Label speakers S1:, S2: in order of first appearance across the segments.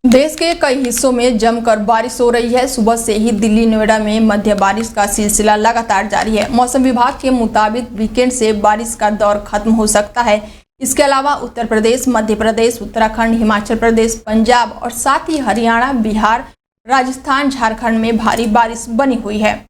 S1: देश के कई हिस्सों में जमकर बारिश हो रही है। सुबह से ही दिल्ली नोएडा में मध्य बारिश का सिलसिला लगातार जारी है। मौसम विभाग के मुताबिक वीकेंड से बारिश का दौर खत्म हो सकता है। इसके अलावा उत्तर प्रदेश, मध्य प्रदेश, उत्तराखंड, हिमाचल प्रदेश, पंजाब और साथ ही हरियाणा, बिहार, राजस्थान, झारखंड में भारी बारिश बनी हुई है।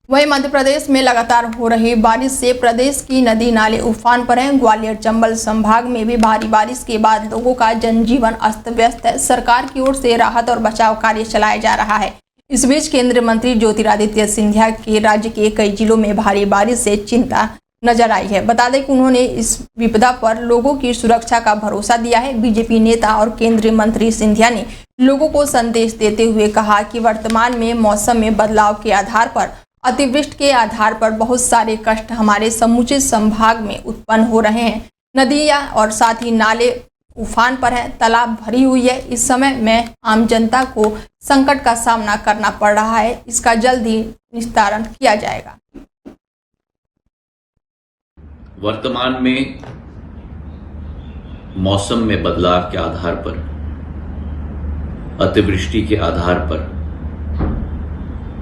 S1: वहीं मध्य प्रदेश में लगातार हो रही बारिश से प्रदेश की नदी नाले उफान पर हैं। ग्वालियर चंबल संभाग में भी भारी बारिश के बाद लोगों का जनजीवन अस्त व्यस्त है। सरकार की ओर से राहत और बचाव कार्य चलाया जा रहा है। इस बीच केंद्रीय मंत्री ज्योतिरादित्य सिंधिया के राज्य के कई जिलों में भारी बारिश से चिंता नजर आई है। बता दें कि उन्होंने इस विपदा पर लोगों की सुरक्षा का भरोसा दिया है। बीजेपी नेता और केंद्रीय मंत्री सिंधिया ने लोगों को संदेश देते हुए कहा कि वर्तमान में मौसम में बदलाव के आधार पर, अतिवृष्टि के आधार पर बहुत सारे कष्ट हमारे समूचे संभाग में उत्पन्न हो रहे हैं। नदियां और साथ ही नाले उफान पर हैं, तालाब भरी हुई है। इस समय में आम जनता को संकट का सामना करना पड़ रहा है। इसका जल्द ही निस्तारण किया जाएगा।
S2: वर्तमान में मौसम में बदलाव के आधार पर, अतिवृष्टि के आधार पर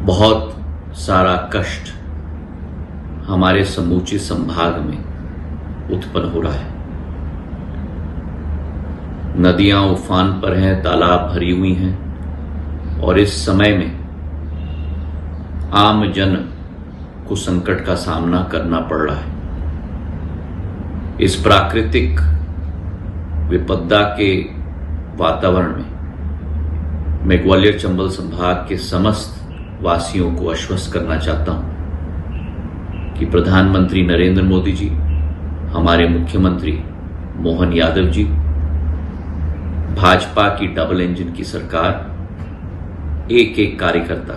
S2: बहुत सारा कष्ट हमारे समूचे संभाग में उत्पन्न हो रहा है। नदियां उफान पर हैं, तालाब भरी हुई हैं और इस समय में आम जन को संकट का सामना करना पड़ रहा है। इस प्राकृतिक विपदा के वातावरण में मैं ग्वालियर चंबल संभाग के समस्त वासियों को आश्वस्त करना चाहता हूं कि प्रधानमंत्री नरेंद्र मोदी जी, हमारे मुख्यमंत्री मोहन यादव जी, भाजपा की डबल इंजन की सरकार, एक एक कार्यकर्ता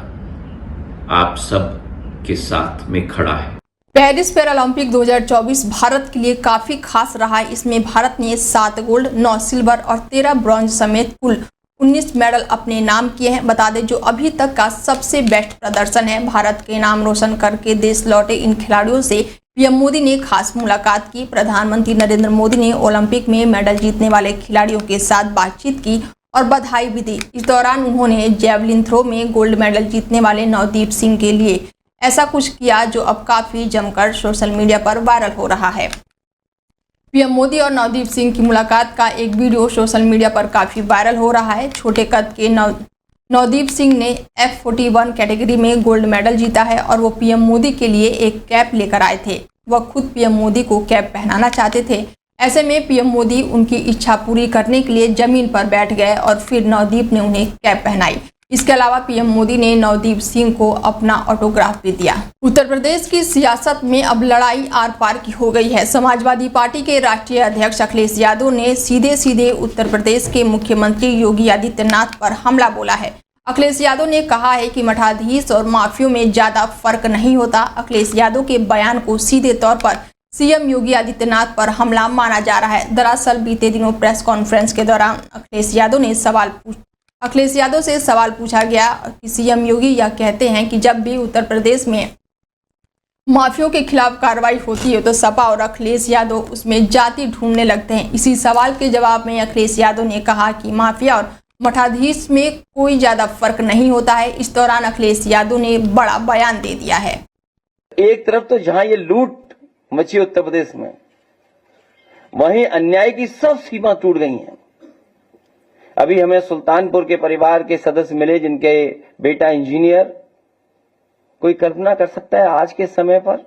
S2: आप सब के साथ में खड़ा है।
S1: पेरिस पैरालंपिक 2024 भारत के लिए काफी खास रहा है। इसमें भारत ने 7 गोल्ड, 9 सिल्वर और 13 ब्रॉन्ज समेत कुल 19 मेडल अपने नाम किए हैं। बता दें, जो अभी तक का सबसे बेस्ट प्रदर्शन है। भारत के नाम रोशन करके देश लौटे इन खिलाड़ियों से पीएम मोदी ने खास मुलाकात की। प्रधानमंत्री नरेंद्र मोदी ने ओलंपिक में मेडल जीतने वाले खिलाड़ियों के साथ बातचीत की और बधाई भी दी। इस दौरान उन्होंने जैवलिन थ्रो में गोल्ड मेडल जीतने वाले नवदीप सिंह के लिए ऐसा कुछ किया जो अब काफी जमकर सोशल मीडिया पर वायरल हो रहा है। पीएम मोदी और नवदीप सिंह की मुलाकात का एक वीडियो सोशल मीडिया पर काफी वायरल हो रहा है। छोटे कद के नवदीप सिंह ने F41 कैटेगरी में गोल्ड मेडल जीता है और वो पीएम मोदी के लिए एक कैप लेकर आए थे। वह खुद पीएम मोदी को कैप पहनाना चाहते थे। ऐसे में पीएम मोदी उनकी इच्छा पूरी करने के लिए जमीन पर बैठ गए और फिर नवदीप ने उन्हें कैप पहनाई। इसके अलावा पीएम मोदी ने नवदीप सिंह को अपना ऑटोग्राफ भी दिया। उत्तर प्रदेश की सियासत में अब लड़ाई आर पार की हो गई है। समाजवादी पार्टी के राष्ट्रीय अध्यक्ष अखिलेश यादव ने सीधे उत्तर प्रदेश के मुख्यमंत्री योगी आदित्यनाथ पर हमला बोला है। अखिलेश यादव ने कहा है कि मठाधीश और माफियों में ज्यादा फर्क नहीं होता। अखिलेश यादव के बयान को सीधे तौर पर सीएम योगी आदित्यनाथ पर हमला माना जा रहा है। दरअसल बीते दिनों प्रेस कॉन्फ्रेंस के दौरान अखिलेश यादव से सवाल पूछा गया कि सीएम योगी यह कहते हैं कि जब भी उत्तर प्रदेश में माफियों के खिलाफ कार्रवाई होती है तो सपा और अखिलेश यादव उसमें जाति ढूंढने लगते हैं। इसी सवाल के जवाब में अखिलेश यादव ने कहा कि माफिया और मठाधीश में कोई ज्यादा फर्क नहीं होता है। इस दौरान अखिलेश यादव ने बड़ा बयान दे दिया है।
S3: एक तरफ तो जहां ये लूट मची उत्तर प्रदेश में, वहीं अन्याय की सब सीमा टूट गई है। अभी हमें सुल्तानपुर के परिवार के सदस्य मिले जिनके बेटा इंजीनियर। कोई कल्पना कर सकता है आज के समय पर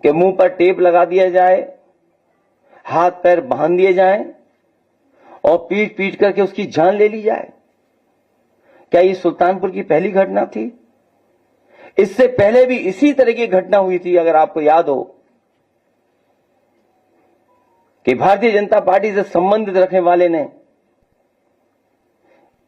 S3: कि मुंह पर टेप लगा दिया जाए, हाथ पैर बांध दिए जाएं और पीट पीट करके उसकी जान ले ली जाए? क्या ये सुल्तानपुर की पहली घटना थी? इससे पहले भी इसी तरह की घटना हुई थी। अगर आपको याद हो कि भारतीय जनता पार्टी से संबंधित रखने वाले ने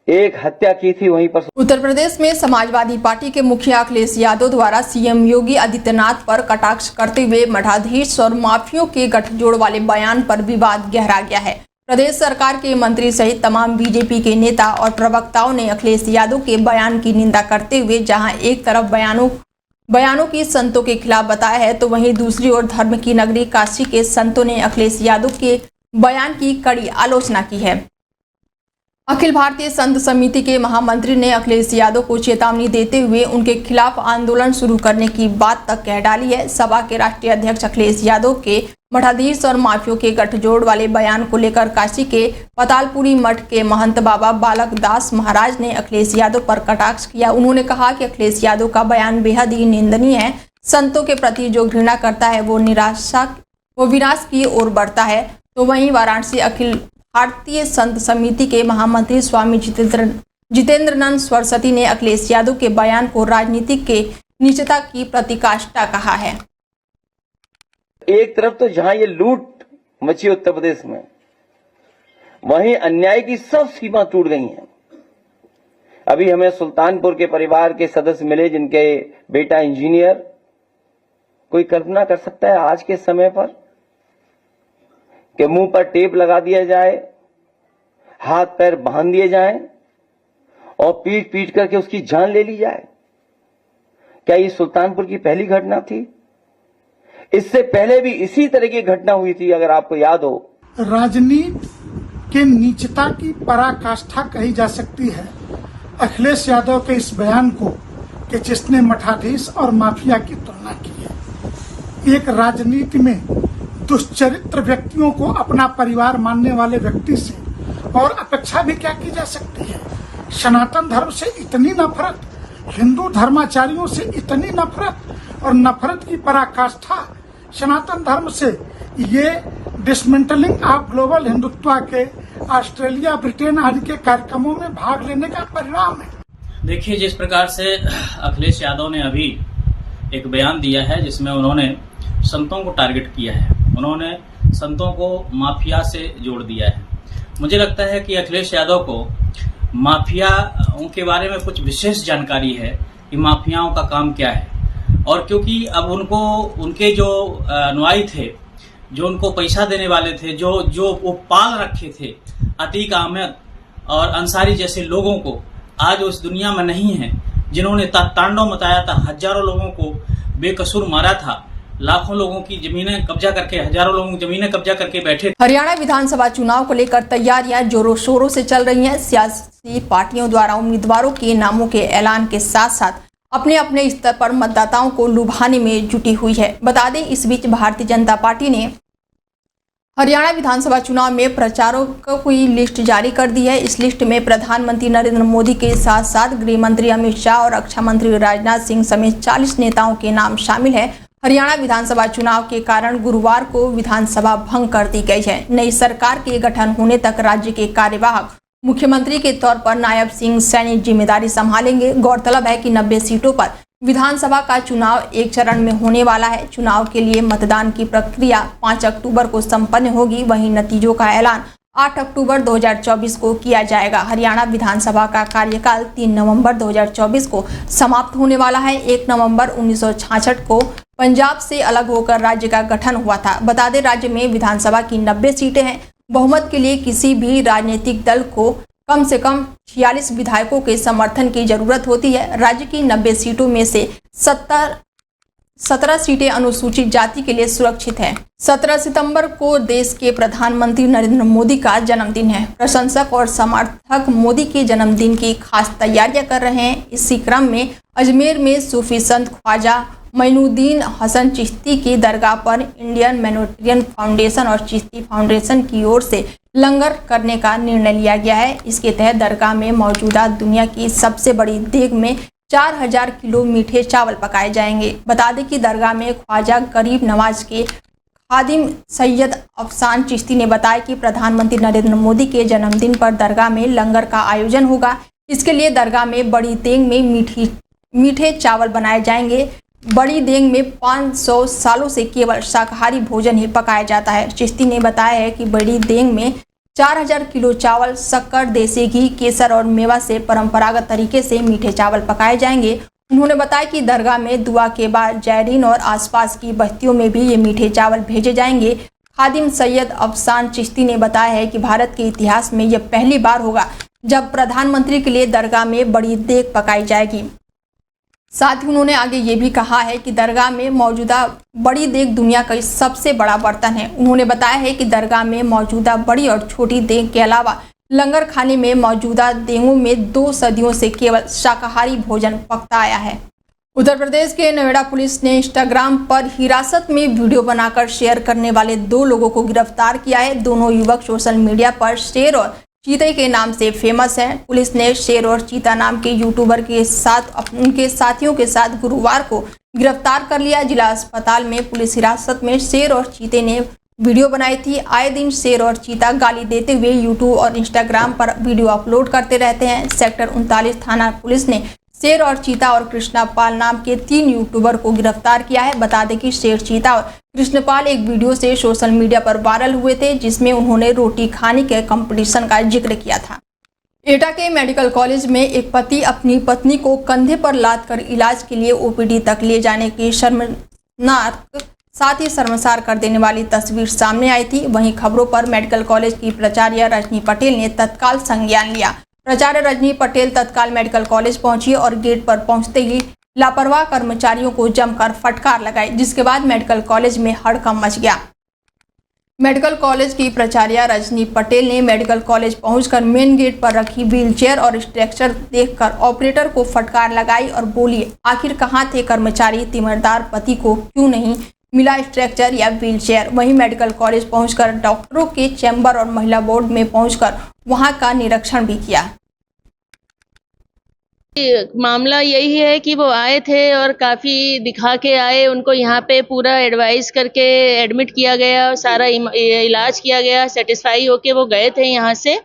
S3: एक हत्या की थी वहीं पर।
S1: उत्तर प्रदेश में समाजवादी पार्टी के मुखिया अखिलेश यादव द्वारा सीएम योगी आदित्यनाथ पर कटाक्ष करते हुए मठाधीश और माफियों के गठजोड़ वाले बयान पर विवाद गहरा गया है। प्रदेश सरकार के मंत्री सहित तमाम बीजेपी के नेता और प्रवक्ताओं ने अखिलेश यादव के बयान की निंदा करते हुए जहां एक तरफ बयानों की संतों के खिलाफ बताया है, तो वहीं दूसरी ओर धर्म की नगरी काशी के संतों ने अखिलेश यादव के बयान की कड़ी आलोचना की है। अखिल भारतीय संत समिति के महामंत्री ने अखिलेश यादव को चेतावनी देते हुए उनके खिलाफ आंदोलन शुरू करने की बात तक कह डाली है। सपा के राष्ट्रीय अध्यक्ष अखिलेश यादव के मठाधीश और माफियों के गठजोड़ वाले बयान को लेकर काशी के पतालपुरी मठ के महंत बाबा बालक दास महाराज ने अखिलेश यादव पर कटाक्ष किया। उन्होंने कहा कि अखिलेश यादव का बयान बेहद ही निंदनीय है। संतों के प्रति जो घृणा करता है वो विनाश की ओर बढ़ता है। तो वहीं वाराणसी अखिल भारतीय संत समिति के महामंत्री स्वामी जितेंद्रनंद सरस्वती ने अखिलेश यादव के बयान को राजनीति के नीचता की प्रतिकाष्ठा कहा है।
S3: एक तरफ तो जहां ये लूट मची उत्तर प्रदेश में, वहीं अन्याय की सब सीमा टूट गई है। अभी हमें सुल्तानपुर के परिवार के सदस्य मिले जिनके बेटा इंजीनियर। कोई कल्पना कर सकता है आज के समय पर कि मुंह पर टेप लगा दिया जाए, हाथ पैर बांध दिए जाएं और पीट पीट करके उसकी जान ले ली जाए? क्या ये सुल्तानपुर की पहली घटना थी? इससे पहले भी इसी तरह की घटना हुई थी, अगर आपको याद हो।
S4: राजनीति के नीचता की पराकाष्ठा कही जा सकती है अखिलेश यादव के इस बयान को कि जिसने मठाधीश और माफिया की तुलना की है। एक राजनीति में दुष्चरित्र व्यक्तियों को अपना परिवार मानने वाले व्यक्ति से और अपेक्षा भी क्या की जा सकती है? सनातन धर्म से इतनी नफरत, हिंदू धर्माचार्यों से इतनी नफरत और नफरत की पराकाष्ठा सनातन धर्म से, ये डिसमेंटलिंग ऑफ ग्लोबल हिंदुत्व के ऑस्ट्रेलिया, ब्रिटेन आदि के कार्यक्रमों में भाग लेने का परिणाम है।
S5: देखिए, जिस प्रकार से अखिलेश यादव ने अभी एक बयान दिया है जिसमें उन्होंने संतों को टारगेट किया है, उन्होंने संतों को माफिया से जोड़ दिया है। मुझे लगता है कि अखिलेश यादव को माफिया के बारे में कुछ विशेष जानकारी है कि माफियाओं का काम क्या है। और क्योंकि अब उनको उनके जो अनुयायी थे, जो उनको पैसा देने वाले थे, जो वो पाल रखे थे, अतीक अहमद और अंसारी जैसे लोगों को आज उस दुनिया में नहीं है, जिन्होंने तांडव मचाया था, हजारों लोगों को बेकसूर मारा था, लाखों लोगों की जमीनें कब्जा करके, हजारों लोगों की जमीनें कब्जा करके बैठे।
S1: हरियाणा विधानसभा चुनाव को लेकर तैयारियां जोरों शोरों से चल रही हैं। सियासी पार्टियों द्वारा उम्मीदवारों के नामों के ऐलान के साथ साथ अपने अपने स्तर पर मतदाताओं को लुभाने में जुटी हुई है। बता दें, इस बीच भारतीय जनता पार्टी ने हरियाणा विधानसभा चुनाव में प्रचारकों की लिस्ट जारी कर दी है। इस लिस्ट में प्रधानमंत्री नरेंद्र मोदी के साथ साथ गृह मंत्री अमित शाह और रक्षा मंत्री राजनाथ सिंह समेत 40 नेताओं के नाम शामिल है। हरियाणा विधानसभा चुनाव के कारण गुरुवार को विधानसभा भंग कर दी गई है। नई सरकार के गठन होने तक राज्य के कार्यवाहक मुख्यमंत्री के तौर पर नायब सिंह सैनी जिम्मेदारी संभालेंगे। गौरतलब है कि 90 सीटों पर विधानसभा का चुनाव एक चरण में होने वाला है। चुनाव के लिए मतदान की प्रक्रिया 5 अक्टूबर को संपन्न होगी। वहीं नतीजों का ऐलान 8 अक्टूबर 2024 को किया जाएगा। हरियाणा विधानसभा का कार्यकाल 3 नवंबर 2024 को समाप्त होने वाला है। 1 नवंबर 1966 को पंजाब से अलग होकर राज्य का गठन हुआ था। बता दें, राज्य में विधानसभा की 90 सीटें हैं। बहुमत के लिए किसी भी राजनीतिक दल को कम से कम 46 विधायकों के समर्थन की जरूरत होती है। राज्य की 90 सीटों में से 17 सीटें अनुसूचित जाति के लिए सुरक्षित हैं। 17 सितंबर को देश के प्रधानमंत्री नरेंद्र मोदी का जन्मदिन है। प्रशंसक और समर्थक मोदी के जन्मदिन की खास तैयारियां कर रहे हैं। इसी क्रम में अजमेर में सूफी संत ख्वाजा मोइनुद्दीन हसन चिश्ती की दरगाह पर इंडियन मैनोरियन फाउंडेशन और चिश्ती फाउंडेशन की ओर से लंगर करने का निर्णय लिया गया है। इसके तहत दरगाह में मौजूदा दुनिया की सबसे बड़ी देग में 4000 किलो मीठे चावल पकाए जाएंगे। बता दें कि दरगाह में ख्वाजा गरीब नवाज के खादिम सैयद अफसान चिश्ती ने बताया कि प्रधानमंत्री नरेंद्र मोदी के जन्मदिन पर दरगाह में लंगर का आयोजन होगा। इसके लिए दरगाह में बड़ी देग में मीठे चावल बनाए जाएंगे। बड़ी देग में 500 सालों से केवल शाकाहारी भोजन ही पकाया जाता है। चिश्ती ने बताया है कि बड़ी देग में 4000 किलो चावल, शक्कर, देसी घी, केसर और मेवा से परंपरागत तरीके से मीठे चावल पकाए जाएंगे। उन्होंने बताया कि दरगाह में दुआ के बाद जैरीन और आसपास की बस्तियों में भी ये मीठे चावल भेजे जाएंगे। खादिम सैयद अफसान चिश्ती ने बताया है कि भारत के इतिहास में यह पहली बार होगा जब प्रधानमंत्री के लिए दरगाह में बड़ी देग पकाई जाएगी। साथ ही उन्होंने आगे ये भी कहा है कि दरगाह में मौजूदा बड़ी देग दुनिया का सबसे बड़ा बर्तन है। उन्होंने बताया है कि दरगाह में मौजूदा बड़ी और छोटी देग के अलावा लंगर खाने में मौजूदा देंगों में 2 सदियों से केवल शाकाहारी भोजन पकता आया है। उत्तर प्रदेश के नोएडा पुलिस ने इंस्टाग्राम पर हिरासत में वीडियो बनाकर शेयर करने वाले 2 लोगों को गिरफ्तार किया है। दोनों युवक सोशल मीडिया पर शेर और चीते के नाम से फेमस हैं। पुलिस ने शेर और चीता नाम के यूट्यूबर के साथ उनके साथियों के साथ गुरुवार को गिरफ्तार कर लिया। जिला अस्पताल में पुलिस हिरासत में शेर और चीते ने वीडियो बनाई थी। आए दिन शेर और चीता गाली देते हुए यूट्यूब और इंस्टाग्राम पर वीडियो अपलोड करते रहते हैं। सेक्टर 39 थाना पुलिस ने शेर और चीता और कृष्णापाल नाम के 3 यूट्यूबर को गिरफ्तार किया है। बता दें कि शेर, चीता और कृष्णपाल एक वीडियो से सोशल मीडिया पर वायरल हुए थे, जिसमें उन्होंने रोटी खाने के कंपटीशन का जिक्र किया था। एटा के मेडिकल कॉलेज में एक पति अपनी पत्नी को कंधे पर लाद कर इलाज के लिए ओपीडी तक ले जाने की शर्मनाक साथ ही शर्मसार कर देने वाली तस्वीर सामने आई थी। वहीं खबरों पर मेडिकल कॉलेज की प्राचार्य रजनी पटेल ने तत्काल संज्ञान लिया। प्राचार्य रजनी पटेल तत्काल मेडिकल कॉलेज पहुंची और गेट पर पहुंचते ही लापरवाह कर्मचारियों को जमकर फटकार लगाई, जिसके बाद मेडिकल कॉलेज में हड़कंप मच गया। मेडिकल कॉलेज की प्राचार्य रजनी पटेल ने मेडिकल कॉलेज पहुंचकर मेन गेट पर रखी व्हीलचेयर और स्ट्रेचर देखकर ऑपरेटर को फटकार लगाई और बोली, आखिर कहाँ थे कर्मचारी, तीमारदार पति को क्यों नहीं मिला स्ट्रेचर या व्हीलचेयर। वहीं मेडिकल कॉलेज पहुंचकर डॉक्टरों के चैम्बर और महिला बोर्ड में पहुंचकर वहां का निरीक्षण भी किया।
S6: मामला यही है कि वो आए थे और काफ़ी दिखा के आए, उनको यहाँ पे पूरा एडवाइस करके एडमिट किया गया और सारा इलाज किया गया। सेटिस्फाई होके वो गए थे यहाँ से,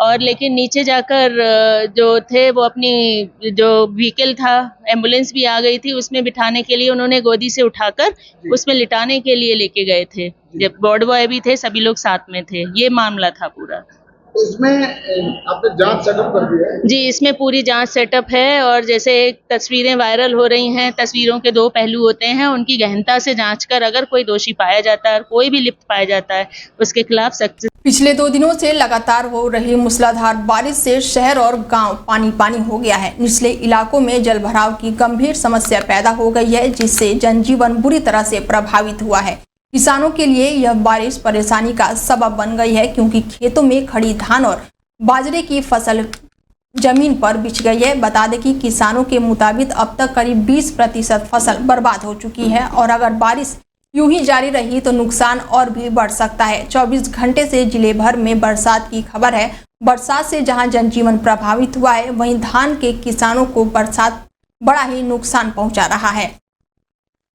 S6: और लेकिन नीचे जाकर जो थे वो अपनी जो व्हीकल था, एम्बुलेंस भी आ गई थी, उसमें बिठाने के लिए उन्होंने गोदी से उठाकर उसमें लिटाने के लिए लेके गए थे। जब वार्ड बॉय भी थे, सभी लोग साथ में थे। ये मामला था पूरा।
S7: इसमें आपने जांच सेटअप कर दिया है?
S6: जी, इसमें पूरी जांच सेटअप है, और जैसे तस्वीरें वायरल हो रही हैं, तस्वीरों के 2 पहलू होते हैं। उनकी गहनता से जांच कर अगर कोई दोषी पाया जाता है और कोई भी लिप्त पाया जाता है, उसके खिलाफ सख्त।
S1: पिछले 2 दिनों से लगातार हो रही मूसलाधार बारिश से शहर और गांव पानी पानी हो गया है। निचले इलाकों में जलभराव की गंभीर समस्या पैदा हो गई है, जिससे जनजीवन बुरी तरह से प्रभावित हुआ है। किसानों के लिए यह बारिश परेशानी का सबब बन गई है, क्योंकि खेतों में खड़ी धान और बाजरे की फसल जमीन पर बिछ गई है। बता दें कि किसानों के मुताबिक अब तक करीब 20% फसल बर्बाद हो चुकी है, और अगर बारिश यूं ही जारी रही तो नुकसान और भी बढ़ सकता है। 24 घंटे से जिले भर में बरसात की खबर है। बरसात से जहां जनजीवन प्रभावित हुआ है, वहीं धान के किसानों को बरसात बड़ा ही नुकसान पहुंचा रहा है।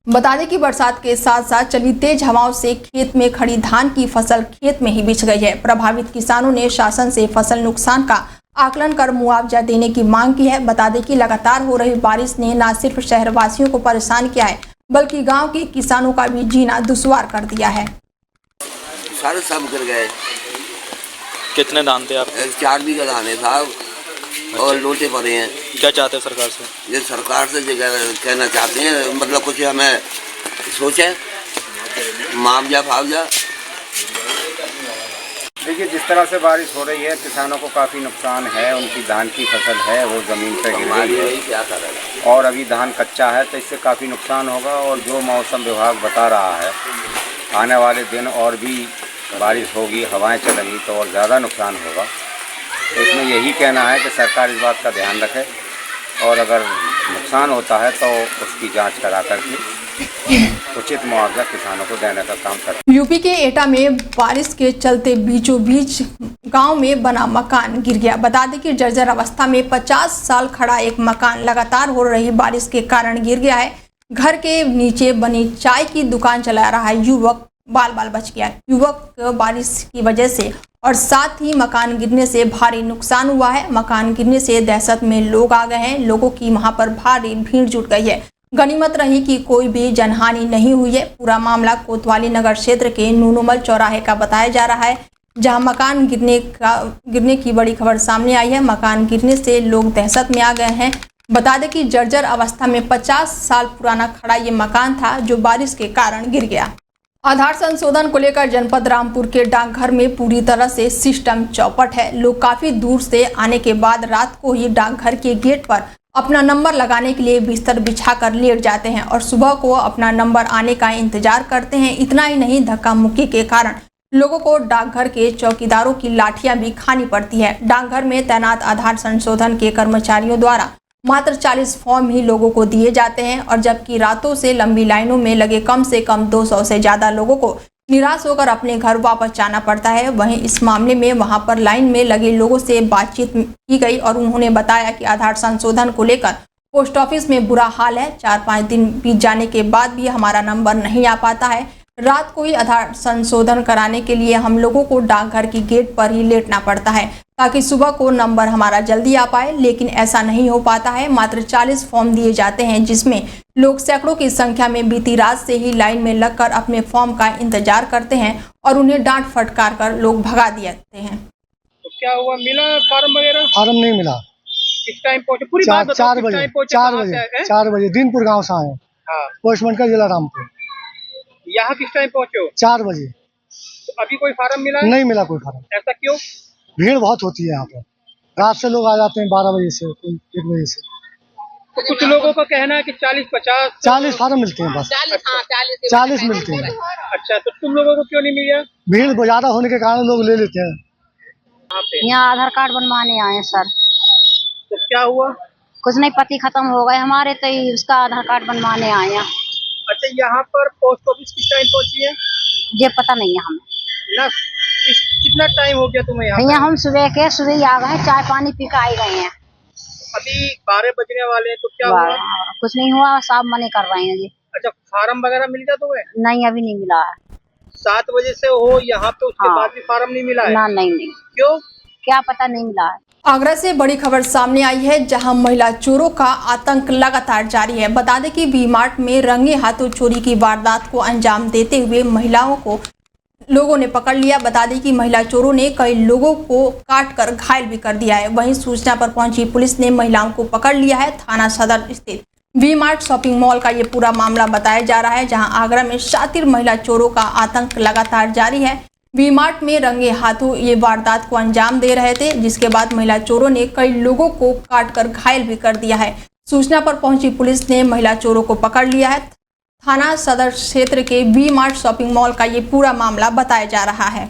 S1: बता दें कि बरसात के साथ साथ चली तेज हवाओं से खेत में खड़ी धान की फसल खेत में ही बिछ गई है। प्रभावित किसानों ने शासन से फसल नुकसान का आकलन कर मुआवजा देने की मांग की है। बता दें कि लगातार हो रही बारिश ने न सिर्फ शहरवासियों को परेशान किया है, बल्कि गांव के किसानों का भी जीना दुश्वार कर दिया है।
S8: सारे सब गिर गए।
S9: कितने धान थे आप?
S8: 4 बीघा धान है साहब, और लोटे पड़े हैं।
S9: क्या चाहते हैं सरकार से?
S8: ये सरकार से जो कहना चाहते हैं, मतलब कुछ हमें सोचे, मुआवजा फावजा।
S10: देखिए, जिस तरह से बारिश हो रही है, किसानों को काफ़ी नुकसान है। उनकी धान की फसल है वो ज़मीन पर गिर गई है, और अभी धान कच्चा है, तो इससे काफ़ी नुकसान होगा। और जो मौसम विभाग बता रहा है, आने वाले दिन और भी बारिश होगी, हवाएं चलेंगी, तो और ज़्यादा नुकसान होगा। तो इसमें यही कहना है कि सरकार इस बात का ध्यान रखे, और अगर नुकसान होता है तो उसकी जांच करा करके उचित मुआवजा किसानों को देने का काम करे।
S1: यूपी के एटा में बारिश के चलते बीचों बीच गांव में बना मकान गिर गया। बता दें कि जर्जर अवस्था में 50 साल खड़ा एक मकान लगातार हो रही बारिश के कारण गिर गया है। घर के नीचे बनी चाय की दुकान चला रहा युवक बाल बाल बच गया। युवक बारिश की वजह से और साथ ही मकान गिरने से भारी नुकसान हुआ है। मकान गिरने से दहशत में लोग आ गए हैं। लोगों की वहां पर भारी भीड़ जुट गई है। गनीमत रही कि कोई भी जनहानि नहीं हुई है। पूरा मामला कोतवाली नगर क्षेत्र के नूनोमल चौराहे का बताया जा रहा है, जहां मकान गिरने की बड़ी खबर सामने आई है। मकान गिरने से लोग दहशत में आ गए हैं। बता दें कि जर्जर अवस्था में 50 साल पुराना खड़ा ये मकान था, जो बारिश के कारण गिर गया। आधार संशोधन को लेकर जनपद रामपुर के डाकघर में पूरी तरह से सिस्टम चौपट है। लोग काफी दूर से आने के बाद रात को ही डाकघर के गेट पर अपना नंबर लगाने के लिए बिस्तर बिछाकर लेट जाते हैं और सुबह को अपना नंबर आने का इंतजार करते हैं। इतना ही नहीं, धक्का मुक्की के कारण लोगों को डाकघर के चौकीदारों की लाठियां भी खानी पड़ती है। डाकघर में तैनात आधार संशोधन के कर्मचारियों द्वारा मात्र 40 फॉर्म ही लोगों को दिए जाते हैं और जबकि रातों से लंबी लाइनों में लगे कम से कम 200 से ज़्यादा लोगों को निराश होकर अपने घर वापस जाना पड़ता है। वहीं इस मामले में वहां पर लाइन में लगे लोगों से बातचीत की गई और उन्होंने बताया कि आधार संशोधन को लेकर पोस्ट ऑफिस में बुरा हाल है। 4-5 दिन बीत जाने के बाद भी हमारा नंबर नहीं आ पाता है। रात को ही आधार संशोधन कराने के लिए हम लोगों को डाकघर की गेट पर ही लेटना पड़ता है ताकि सुबह को नंबर हमारा जल्दी आ पाए, लेकिन ऐसा नहीं हो पाता है। मात्र 40 फॉर्म दिए जाते हैं जिसमें लोग सैकड़ों की संख्या में बीती रात से ही लाइन में लगकर अपने फॉर्म का इंतजार करते हैं और उन्हें डांट फटकार कर लोग भगा देते हैं।
S7: तो क्या हुआ, मिला फार्म वगैरह?
S11: फार्म नहीं मिला।
S7: किस टाइम पहुंचे? पूरी बात बताओ।
S11: 4 बजे 4 बजे दीनपुर गांव से आए।
S7: हाँ।
S11: पोस्टमैन का जिला रामपुर।
S7: यहाँ किस टाइम पहुंचे हो?
S11: 4 बजे।
S7: तो अभी कोई फार्म मिला?
S11: नहीं मिला कोई फार्म।
S7: ऐसा क्यों?
S11: भीड़ बहुत होती है यहाँ पर। रात से लोग आ जाते हैं 12 बजे से 1 बजे से।
S7: तो कुछ लोगों का कहना है कि 40
S11: फार्म मिलते हैं बस। 40 मिलते हैं।
S7: अच्छा, तो तुम लोगों को क्यों नहीं मिला?
S11: भीड़ ज्यादा होने के कारण लोग ले लेते हैं।
S12: यहाँ आधार कार्ड बनवाने आए सर।
S7: तो क्या हुआ?
S12: कुछ नहीं, पति खत्म हो गए हमारे, तो उसका आधार कार्ड बनवाने आए हैं।
S7: अच्छा, यहाँ पर पोस्ट ऑफिस किस टाइम पहुंची है?
S12: ये पता नहीं है हमें
S7: ना। कितना टाइम हो गया तुम्हें यहाँ?
S12: भैया हम सुबह ही आ गए, चाय पानी पी के आ गए हैं।
S7: अभी 12 बजने वाले हैं, तो क्या हुआ?
S12: कुछ नहीं हुआ, साहब मने कर रहे हैं जी।
S7: अच्छा, फार्म वगैरह मिल गया तुम्हें?
S12: नहीं, अभी नहीं मिला है।
S7: 7 बजे से हो यहाँ पे, उसके बाद भी फार्म नहीं मिला है?
S12: ना, नहीं।
S7: क्यों?
S12: क्या पता, नहीं मिला है।
S1: आगरा से बड़ी खबर सामने आई है जहां महिला चोरों का आतंक लगातार जारी है। बता दें कि वी मार्ट में रंगे हाथों चोरी की वारदात को अंजाम देते हुए महिलाओं को लोगों ने पकड़ लिया। बता दें कि महिला चोरों ने कई लोगों को काटकर घायल भी कर दिया है। वहीं सूचना पर पहुंची पुलिस ने महिलाओं को पकड़ लिया है। थाना सदर स्थित वी मार्ट शॉपिंग मॉल का ये पूरा मामला बताया जा रहा है जहां आगरा में शातिर महिला चोरों का आतंक लगातार जारी है। वी मार्ट में रंगे हाथों ये वारदात को अंजाम दे रहे थे, जिसके बाद महिला चोरों ने कई लोगों को काटकर घायल भी कर दिया है। सूचना पर पहुंची पुलिस ने महिला चोरों को पकड़ लिया है। थाना सदर क्षेत्र के वी मार्ट शॉपिंग मॉल का ये पूरा मामला बताया जा रहा है।